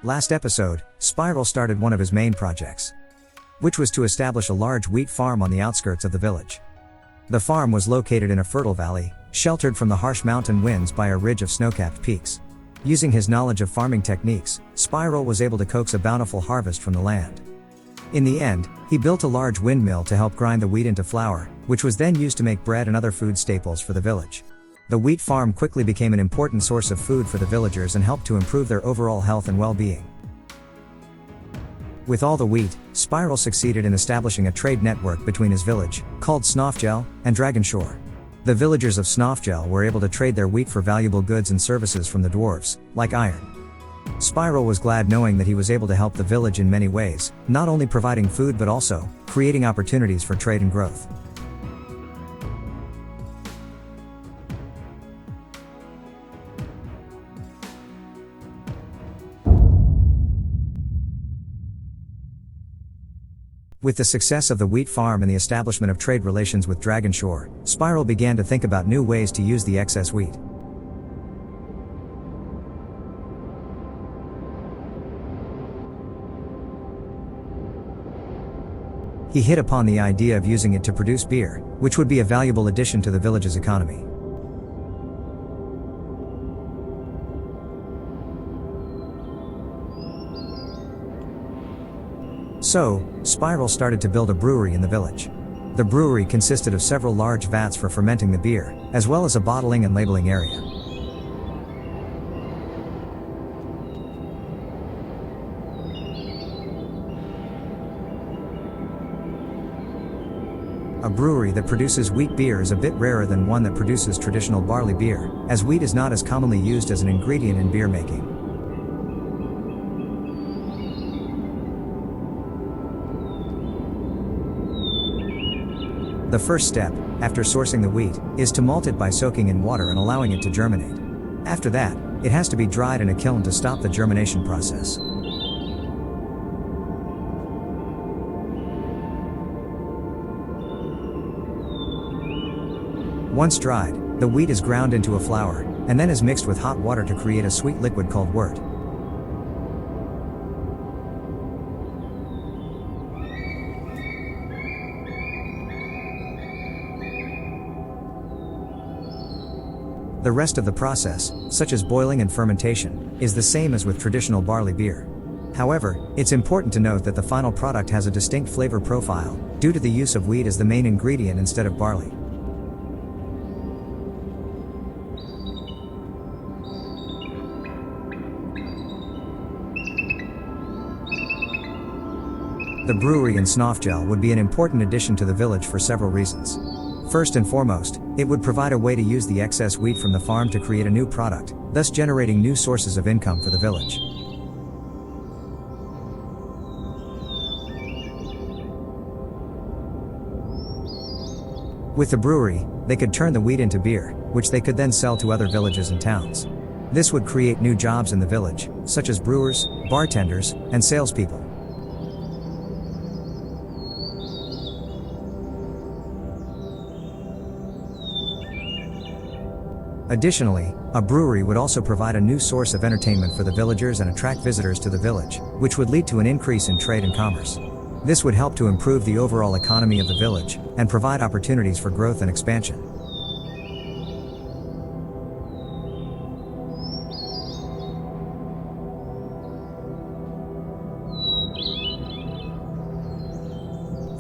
Last episode, Spiral started one of his main projects, which was to establish a large wheat farm on the outskirts of the village. The farm was located in a fertile valley, sheltered from the harsh mountain winds by a ridge of snow-capped peaks. Using his knowledge of farming techniques, Spiral was able to coax a bountiful harvest from the land. In the end, he built a large windmill to help grind the wheat into flour, which was then used to make bread and other food staples for the village. The wheat farm quickly became an important source of food for the villagers and helped to improve their overall health and well-being. With all the wheat, Spiral succeeded in establishing a trade network between his village, called Snofgel, and Dragonshore. The villagers of Snofgel were able to trade their wheat for valuable goods and services from the dwarves, like iron. Spiral was glad knowing that he was able to help the village in many ways, not only providing food but also creating opportunities for trade and growth. With the success of the wheat farm and the establishment of trade relations with Dragonshore, Spiral began to think about new ways to use the excess wheat. He hit upon the idea of using it to produce beer, which would be a valuable addition to the village's economy. So, Spiral started to build a brewery in the village. The brewery consisted of several large vats for fermenting the beer, as well as a bottling and labeling area. A brewery that produces wheat beer is a bit rarer than one that produces traditional barley beer, as wheat is not as commonly used as an ingredient in beer making. The first step, after sourcing the wheat, is to malt it by soaking in water and allowing it to germinate. After that, it has to be dried in a kiln to stop the germination process. Once dried, the wheat is ground into a flour, and then is mixed with hot water to create a sweet liquid called wort. The rest of the process, such as boiling and fermentation, is the same as with traditional barley beer. However, it's important to note that the final product has a distinct flavor profile, due to the use of wheat as the main ingredient instead of barley. The brewery in Snofgel would be an important addition to the village for several reasons. First and foremost, it would provide a way to use the excess wheat from the farm to create a new product, thus generating new sources of income for the village. With the brewery, they could turn the wheat into beer, which they could then sell to other villages and towns. This would create new jobs in the village, such as brewers, bartenders, and salespeople. Additionally, a brewery would also provide a new source of entertainment for the villagers and attract visitors to the village, which would lead to an increase in trade and commerce. This would help to improve the overall economy of the village, and provide opportunities for growth and expansion.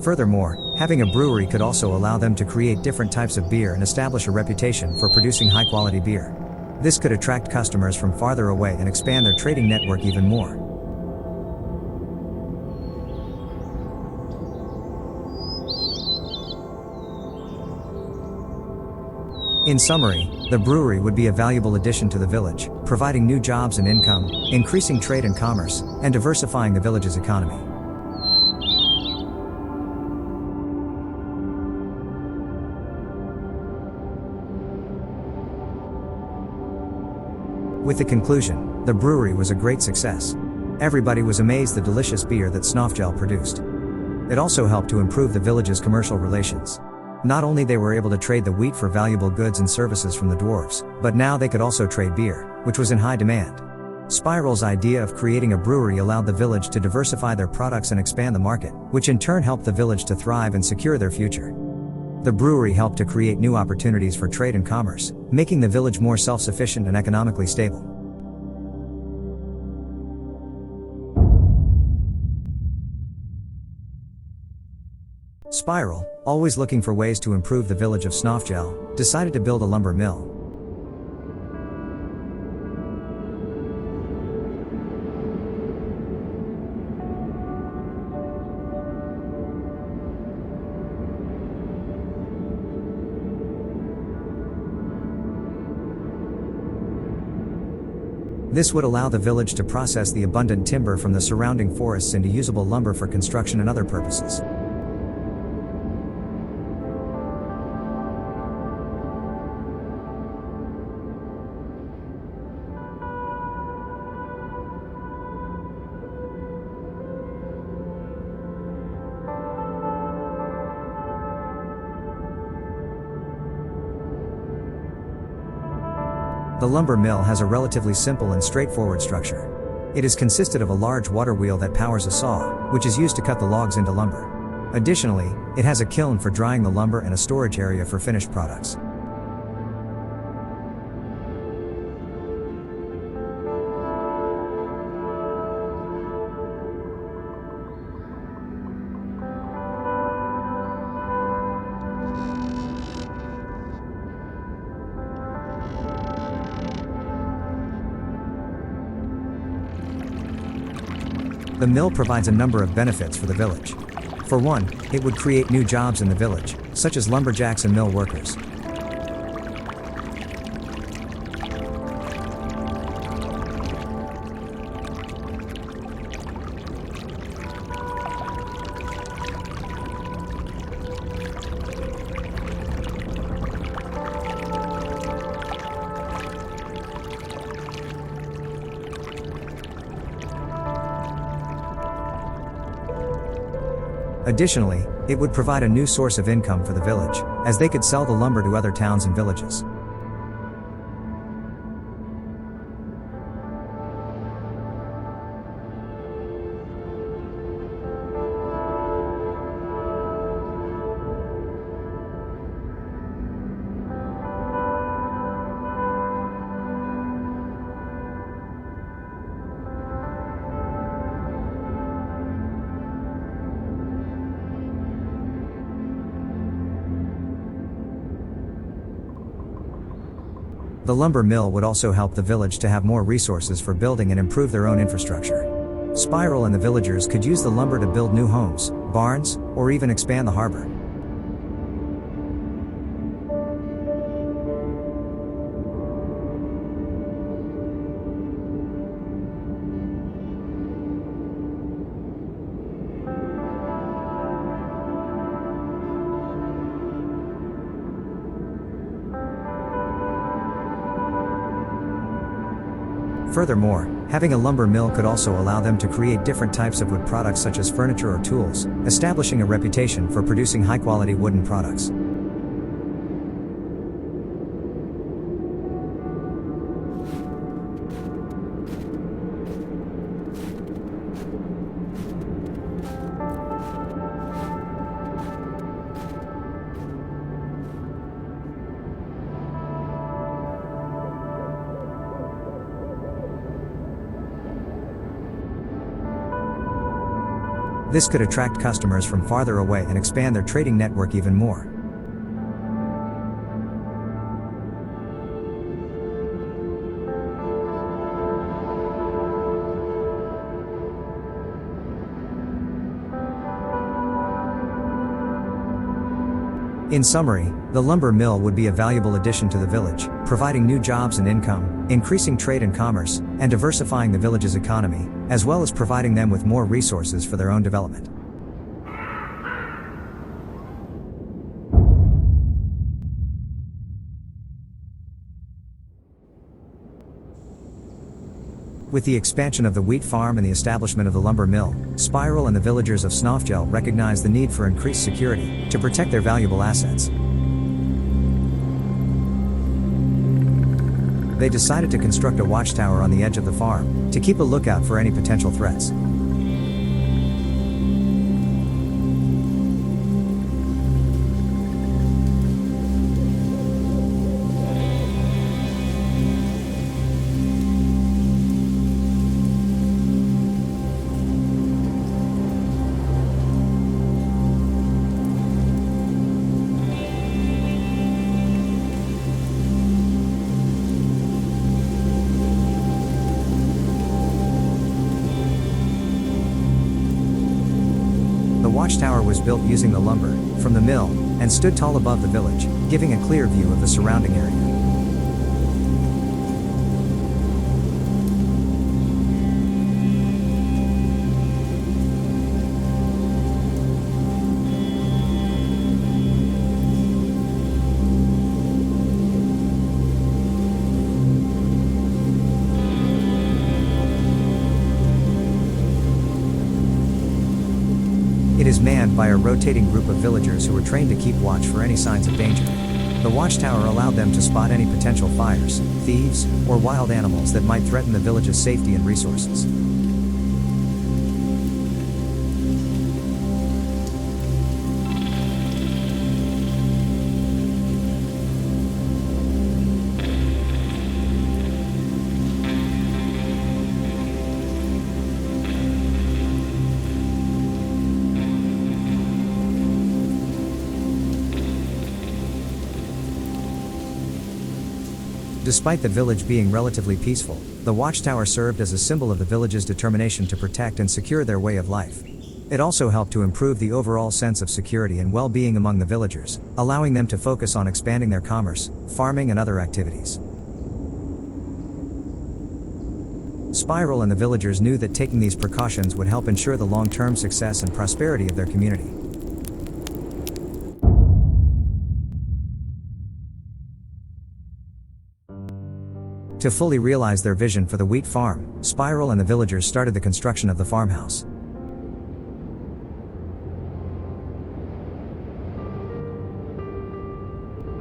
Furthermore, having a brewery could also allow them to create different types of beer and establish a reputation for producing high-quality beer. This could attract customers from farther away and expand their trading network even more. In summary, the brewery would be a valuable addition to the village, providing new jobs and income, increasing trade and commerce, and diversifying the village's economy. With the conclusion, the brewery was a great success. Everybody was amazed the delicious beer that Snofgel produced. It also helped to improve the village's commercial relations. Not only they were able to trade the wheat for valuable goods and services from the dwarves, but now they could also trade beer, which was in high demand. Spiral's idea of creating a brewery allowed the village to diversify their products and expand the market, which in turn helped the village to thrive and secure their future. The brewery helped to create new opportunities for trade and commerce, making the village more self-sufficient and economically stable. Spiral, always looking for ways to improve the village of Snofgel, decided to build a lumber mill. This would allow the village to process the abundant timber from the surrounding forests into usable lumber for construction and other purposes. The lumber mill has a relatively simple and straightforward structure. It is consisted of a large water wheel that powers a saw, which is used to cut the logs into lumber. Additionally, it has a kiln for drying the lumber and a storage area for finished products. The mill provides a number of benefits for the village. For one, it would create new jobs in the village, such as lumberjacks and mill workers. Additionally, it would provide a new source of income for the village, as they could sell the lumber to other towns and villages. The lumber mill would also help the village to have more resources for building and improve their own infrastructure. Spiral and the villagers could use the lumber to build new homes, barns, or even expand the harbor. Furthermore, having a lumber mill could also allow them to create different types of wood products such as furniture or tools, establishing a reputation for producing high-quality wooden products. This could attract customers from farther away and expand their trading network even more. In summary, the lumber mill would be a valuable addition to the village, providing new jobs and income, increasing trade and commerce, and diversifying the village's economy, as well as providing them with more resources for their own development. With the expansion of the wheat farm and the establishment of the lumber mill, Spiral and the villagers of Snofgel recognized the need for increased security to protect their valuable assets. They decided to construct a watchtower on the edge of the farm, to keep a lookout for any potential threats. The watchtower was built using the lumber from the mill and stood tall above the village, giving a clear view of the surrounding area. It is manned by a rotating group of villagers who are trained to keep watch for any signs of danger. The watchtower allowed them to spot any potential fires, thieves, or wild animals that might threaten the village's safety and resources. Despite the village being relatively peaceful, the watchtower served as a symbol of the village's determination to protect and secure their way of life. It also helped to improve the overall sense of security and well-being among the villagers, allowing them to focus on expanding their commerce, farming and other activities. Spiral and the villagers knew that taking these precautions would help ensure the long-term success and prosperity of their community. To fully realize their vision for the wheat farm, Spiral and the villagers started the construction of the farmhouse.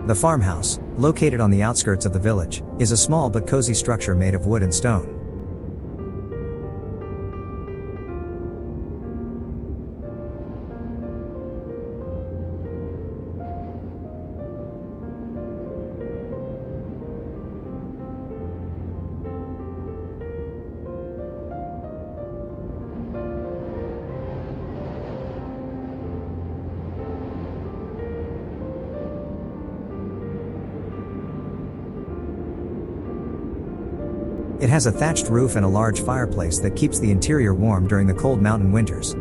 The farmhouse, located on the outskirts of the village, is a small but cozy structure made of wood and stone. It has a thatched roof and a large fireplace that keeps the interior warm during the cold mountain winters.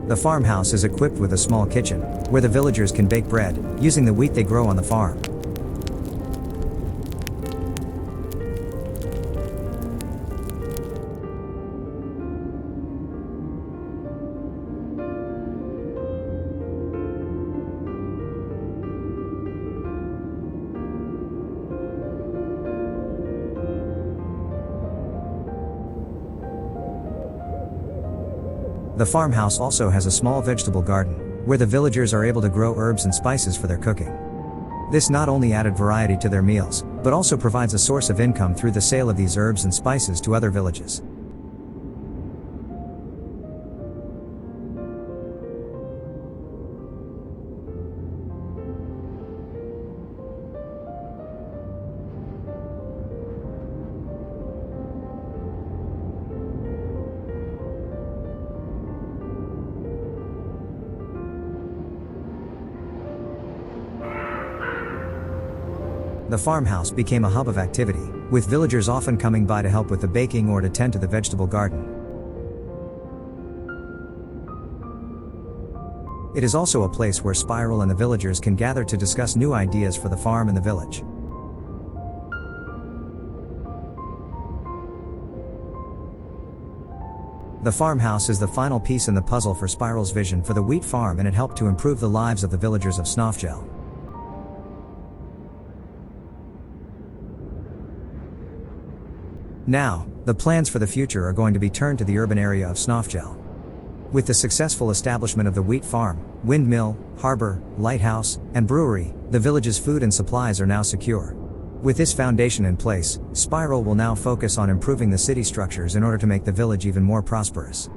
The farmhouse is equipped with a small kitchen, where the villagers can bake bread, using the wheat they grow on the farm. The farmhouse also has a small vegetable garden, where the villagers are able to grow herbs and spices for their cooking. This not only added variety to their meals, but also provides a source of income through the sale of these herbs and spices to other villages. The farmhouse became a hub of activity, with villagers often coming by to help with the baking or to tend to the vegetable garden. It is also a place where Spiral and the villagers can gather to discuss new ideas for the farm and the village. The farmhouse is the final piece in the puzzle for Spiral's vision for the wheat farm, and it helped to improve the lives of the villagers of Snofgel. Now, the plans for the future are going to be turned to the urban area of Snofgel. With the successful establishment of the wheat farm, windmill, harbor, lighthouse, and brewery, the village's food and supplies are now secure. With this foundation in place, Spiral will now focus on improving the city structures in order to make the village even more prosperous.